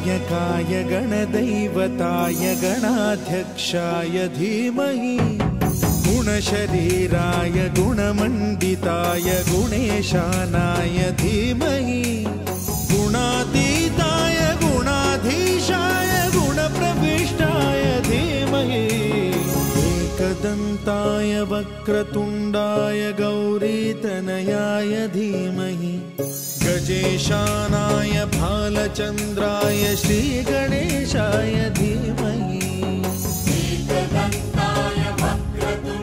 गणनायकाय गणदैवताय गणाध्यक्षाय धीमहि गुणशरीराय गुणमण्डिताय गुणेशानाय धीमहि गुणातीताय गुणाधीशाय गुणप्रविष्टाय धीमहि एकदन्ताय वक्रतुण्डाय गौरीतनयाय धीमहि गजेशानाय भालचन्द्राय श्रीगणेशाय धीमहि एकदन्ताय वक्रतुण्डाय